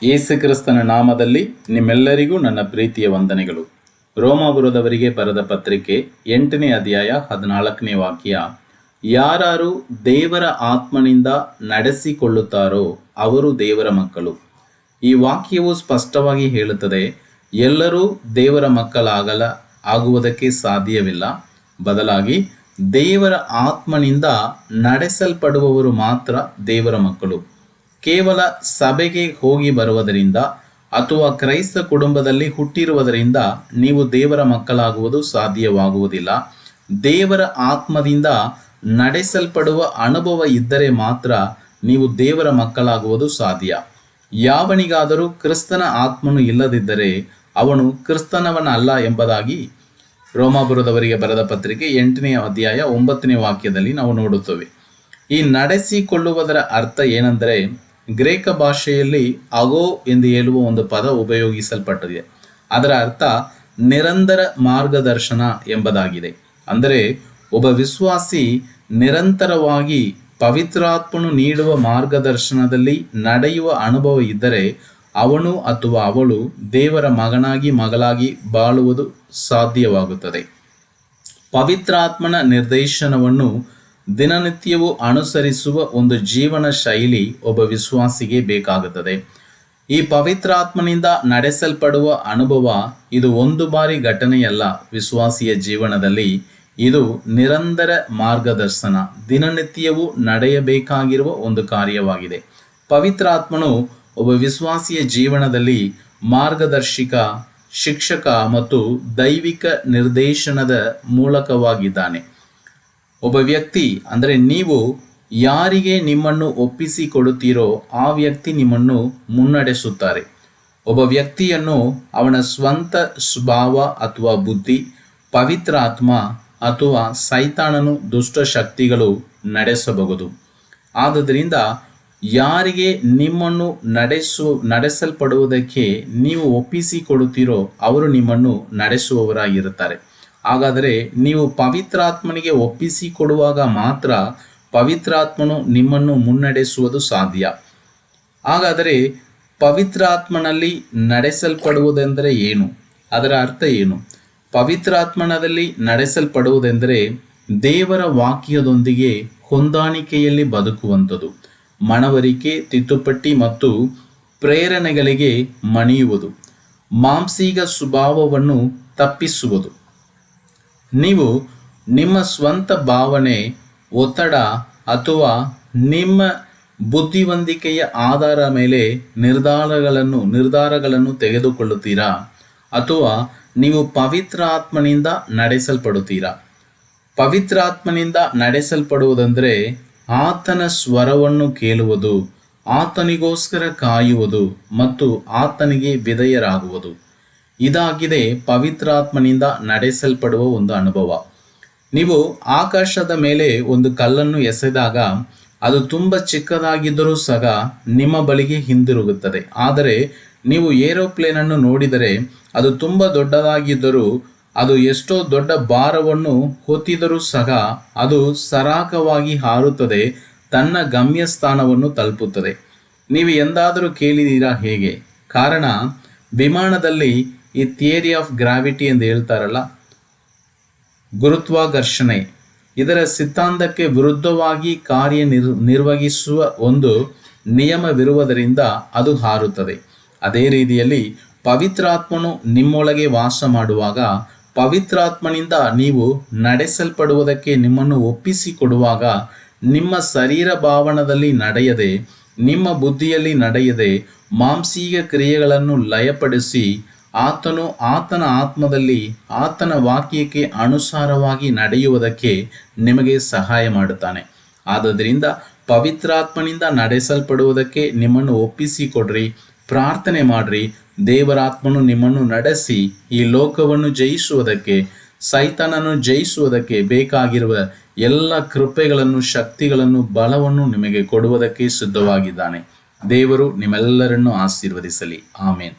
ಯೇಸು ಕ್ರಿಸ್ತನ ನಾಮದಲ್ಲಿ ನಿಮ್ಮೆಲ್ಲರಿಗೂ ನನ್ನ ಪ್ರೀತಿಯ ವಂದನೆಗಳು. ರೋಮಾಪುರದವರಿಗೆ ಬರೆದ ಪತ್ರಿಕೆ 8ನೇ ಅಧ್ಯಾಯ 14ನೇ ವಾಕ್ಯ. ಯಾರು ದೇವರ ಆತ್ಮನಿಂದ ನಡೆಸಿಕೊಳ್ಳುತ್ತಾರೋ ಅವರು ದೇವರ ಮಕ್ಕಳು. ಈ ವಾಕ್ಯವು ಸ್ಪಷ್ಟವಾಗಿ ಹೇಳುತ್ತದೆ, ಎಲ್ಲರೂ ದೇವರ ಆಗುವುದಕ್ಕೆ ಸಾಧ್ಯವಿಲ್ಲ. ಬದಲಾಗಿ ದೇವರ ಆತ್ಮನಿಂದ ನಡೆಸಲ್ಪಡುವವರು ಮಾತ್ರ ದೇವರ ಮಕ್ಕಳು. ಕೇವಲ ಸಭೆಗೆ ಹೋಗಿ ಬರುವುದರಿಂದ ಅಥವಾ ಕ್ರೈಸ್ತ ಕುಟುಂಬದಲ್ಲಿ ಹುಟ್ಟಿರುವುದರಿಂದ ನೀವು ದೇವರ ಮಕ್ಕಳಾಗುವುದು ಸಾಧ್ಯವಾಗುವುದಿಲ್ಲ. ದೇವರ ಆತ್ಮದಿಂದ ನಡೆಸಲ್ಪಡುವ ಅನುಭವ ಇದ್ದರೆ ಮಾತ್ರ ನೀವು ದೇವರ ಮಕ್ಕಳಾಗುವುದು ಸಾಧ್ಯ. ಯಾವನಿಗಾದರೂ ಕ್ರಿಸ್ತನ ಆತ್ಮನು ಇಲ್ಲದಿದ್ದರೆ ಅವನು ಕ್ರಿಸ್ತನವನಲ್ಲ ಎಂಬುದಾಗಿ ರೋಮಾಪುರದವರಿಗೆ ಬರೆದ ಪತ್ರಿಕೆ 8ನೇ ಅಧ್ಯಾಯ 9ನೇ ವಾಕ್ಯದಲ್ಲಿ ನಾವು ನೋಡುತ್ತೇವೆ. ಈ ನಡೆಸಿಕೊಳ್ಳುವುದರ ಅರ್ಥ ಏನೆಂದರೆ, ಗ್ರೇಕ ಭಾಷೆಯಲ್ಲಿ ಅಗೋ ಎಂದು ಹೇಳುವ ಒಂದು ಪದ ಉಪಯೋಗಿಸಲ್ಪಟ್ಟಿದೆ. ಅದರ ಅರ್ಥ ನಿರಂತರ ಮಾರ್ಗದರ್ಶನ ಎಂಬುದಾಗಿದೆ. ಅಂದರೆ ಒಬ್ಬ ವಿಶ್ವಾಸಿ ನಿರಂತರವಾಗಿ ಪವಿತ್ರಾತ್ಮನು ನೀಡುವ ಮಾರ್ಗದರ್ಶನದಲ್ಲಿ ನಡೆಯುವ ಅನುಭವ ಇದ್ದರೆ ಅವನು ಅಥವಾ ಅವಳು ದೇವರ ಮಗಳಾಗಿ ಬಾಳುವುದು ಸಾಧ್ಯವಾಗುತ್ತದೆ. ಪವಿತ್ರಾತ್ಮನ ನಿರ್ದೇಶನವನ್ನು ದಿನನಿತ್ಯವೂ ಅನುಸರಿಸುವ ಒಂದು ಜೀವನ ಶೈಲಿ ಒಬ್ಬ ವಿಶ್ವಾಸಿಗೆ ಬೇಕಾಗುತ್ತದೆ. ಈ ಪವಿತ್ರಾತ್ಮನಿಂದ ನಡೆಸಲ್ಪಡುವ ಅನುಭವ ಇದು ಒಂದು ಬಾರಿ ಘಟನೆಯಲ್ಲ. ವಿಶ್ವಾಸಿಯ ಜೀವನದಲ್ಲಿ ಇದು ನಿರಂತರ ಮಾರ್ಗದರ್ಶನ, ದಿನನಿತ್ಯವೂ ನಡೆಯಬೇಕಾಗಿರುವ ಒಂದು ಕಾರ್ಯವಾಗಿದೆ. ಪವಿತ್ರಾತ್ಮನು ಒಬ್ಬ ವಿಶ್ವಾಸಿಯ ಜೀವನದಲ್ಲಿ ಮಾರ್ಗದರ್ಶಕ, ಶಿಕ್ಷಕ ಮತ್ತು ದೈವಿಕ ನಿರ್ದೇಶನದ ಮೂಲಕವಾಗಿದ್ದಾನೆ. ಒಬ್ಬ ವ್ಯಕ್ತಿ ಅಂದರೆ ನೀವು ಯಾರಿಗೆ ನಿಮ್ಮನ್ನು ಒಪ್ಪಿಸಿಕೊಡುತ್ತೀರೋ ಆ ವ್ಯಕ್ತಿ ನಿಮ್ಮನ್ನು ಮುನ್ನಡೆಸುತ್ತಾರೆ. ಒಬ್ಬ ವ್ಯಕ್ತಿಯನ್ನು ಅವನ ಸ್ವಂತ ಸ್ವಭಾವ ಅಥವಾ ಬುದ್ಧಿ, ಪವಿತ್ರಾತ್ಮ ಅಥವಾ ಸೈತಾನನು, ದುಷ್ಟಶಕ್ತಿಗಳು ನಡೆಸಬಹುದು. ಆದುದರಿಂದ ಯಾರಿಗೆ ನಿಮ್ಮನ್ನು ನಡೆಸಲ್ಪಡುವುದಕ್ಕೆ ನೀವು ಒಪ್ಪಿಸಿಕೊಡುತ್ತೀರೋ ಅವರು ನಿಮ್ಮನ್ನು ನಡೆಸುವವರಾಗಿರುತ್ತಾರೆ. ಹಾಗಾದರೆ ನೀವು ಪವಿತ್ರಾತ್ಮನಿಗೆ ಒಪ್ಪಿಸಿಕೊಡುವಾಗ ಮಾತ್ರ ಪವಿತ್ರಾತ್ಮನು ನಿಮ್ಮನ್ನು ಮುನ್ನಡೆಸುವುದು ಸಾಧ್ಯ. ಹಾಗಾದರೆ ಪವಿತ್ರಾತ್ಮನಲ್ಲಿ ನಡೆಸಲ್ಪಡುವುದೆಂದರೆ ಏನು? ಅದರ ಅರ್ಥ ಏನು? ಪವಿತ್ರಾತ್ಮನಲ್ಲಿ ನಡೆಸಲ್ಪಡುವುದೆಂದರೆ ದೇವರ ವಾಕ್ಯದೊಂದಿಗೆ ಹೊಂದಾಣಿಕೆಯಲ್ಲಿ ಬದುಕುವಂಥದ್ದು, ಮನವರಿಕೆ, ತಿದ್ದುಪಟ್ಟಿ ಮತ್ತು ಪ್ರೇರಣೆಗಳಿಗೆ ಮಣಿಯುವುದು, ಮಾಂಸಿಕ ಸ್ವಭಾವವನ್ನು ತಪ್ಪಿಸುವುದು. ನೀವು ನಿಮ್ಮ ಸ್ವಂತ ಭಾವನೆ, ಒತ್ತಡ ಅಥವಾ ನಿಮ್ಮ ಬುದ್ಧಿವಂತಿಕೆಯ ಆಧಾರ ಮೇಲೆ ನಿರ್ಧಾರಗಳನ್ನು ತೆಗೆದುಕೊಳ್ಳುತ್ತೀರಾ ಅಥವಾ ನೀವು ಪವಿತ್ರಾತ್ಮನಿಂದ ನಡೆಸಲ್ಪಡುತ್ತೀರಾ? ಪವಿತ್ರಾತ್ಮನಿಂದ ನಡೆಸಲ್ಪಡುವುದೆಂದರೆ ಆತನ ಸ್ವರವನ್ನು ಕೇಳುವುದು, ಆತನಿಗೋಸ್ಕರ ಕಾಯುವುದು ಮತ್ತು ಆತನಿಗೆ ವಿಧೇಯರಾಗುವುದು. ಇದಾಗಿದೆ ಪವಿತ್ರಾತ್ಮನಿಂದ ನಡೆಸಲ್ಪಡುವ ಒಂದು ಅನುಭವ. ನೀವು ಆಕಾಶದ ಮೇಲೆ ಒಂದು ಕಲ್ಲನ್ನು ಎಸೆದಾಗ ಅದು ತುಂಬ ಚಿಕ್ಕದಾಗಿದ್ದರೂ ಸಹ ನಿಮ್ಮ ಬಳಿಗೆ ಹಿಂದಿರುಗುತ್ತದೆ. ಆದರೆ ನೀವು ಏರೋಪ್ಲೇನನ್ನು ನೋಡಿದರೆ ಅದು ತುಂಬ ದೊಡ್ಡದಾಗಿದ್ದರೂ, ಅದು ಎಷ್ಟೋ ದೊಡ್ಡ ಭಾರವನ್ನು ಹೊತ್ತಿದರೂ ಸಹ ಅದು ಸರಾಗವಾಗಿ ಹಾರುತ್ತದೆ, ತನ್ನ ಗಮ್ಯಸ್ಥಾನವನ್ನು ತಲುಪುತ್ತದೆ. ನೀವು ಎಂದಾದರೂ ಕೇಳಿದ್ದೀರಾ ಹೇಗೆ? ಕಾರಣ ವಿಮಾನದಲ್ಲಿ ಈ ಥಿಯರಿ ಆಫ್ ಗ್ರಾವಿಟಿ ಎಂದು ಹೇಳ್ತಾರಲ್ಲ, ಗುರುತ್ವಾಕರ್ಷಣೆ, ಇದರ ಸಿದ್ಧಾಂತಕ್ಕೆ ವಿರುದ್ಧವಾಗಿ ನಿರ್ವಹಿಸುವ ಒಂದು ನಿಯಮವಿರುವುದರಿಂದ ಅದು ಹಾರುತ್ತದೆ. ಅದೇ ರೀತಿಯಲ್ಲಿ ಪವಿತ್ರಾತ್ಮನು ನಿಮ್ಮೊಳಗೆ ವಾಸ ಮಾಡುವಾಗ, ಪವಿತ್ರಾತ್ಮನಿಂದ ನೀವು ನಡೆಸಲ್ಪಡುವುದಕ್ಕೆ ನಿಮ್ಮನ್ನು ಒಪ್ಪಿಸಿಕೊಡುವಾಗ, ನಿಮ್ಮ ಶರೀರ ಭಾವನದಲ್ಲಿ ನಡೆಯದೆ, ನಿಮ್ಮ ಬುದ್ಧಿಯಲ್ಲಿ ನಡೆಯದೆ, ಮಾಂಸೀಕ ಕ್ರಿಯೆಗಳನ್ನು ಲಯಪಡಿಸಿ ಆತನ ಆತ್ಮದಲ್ಲಿ ಆತನ ವಾಕ್ಯಕ್ಕೆ ಅನುಸಾರವಾಗಿ ನಡೆಯುವುದಕ್ಕೆ ನಿಮಗೆ ಸಹಾಯ ಮಾಡುತ್ತಾನೆ. ಆದುದರಿಂದ ಪವಿತ್ರಾತ್ಮನಿಂದ ನಡೆಸಲ್ಪಡುವುದಕ್ಕೆ ನಿಮ್ಮನ್ನು ಒಪ್ಪಿಸಿಕೊಡ್ರಿ, ಪ್ರಾರ್ಥನೆ ಮಾಡ್ರಿ. ದೇವರಾತ್ಮನು ನಿಮ್ಮನ್ನು ನಡೆಸಿ ಈ ಲೋಕವನ್ನು ಜಯಿಸುವುದಕ್ಕೆ, ಸೈತಾನನ್ನು ಜಯಿಸುವುದಕ್ಕೆ ಬೇಕಾಗಿರುವ ಎಲ್ಲ ಕೃಪೆಗಳನ್ನು, ಶಕ್ತಿಗಳನ್ನು, ಬಲವನ್ನು ನಿಮಗೆ ಕೊಡುವುದಕ್ಕೆ ಸಿದ್ಧವಾಗಿದ್ದಾನೆ. ದೇವರು ನಿಮ್ಮೆಲ್ಲರನ್ನು ಆಶೀರ್ವದಿಸಲಿ. ಆಮೇನ್.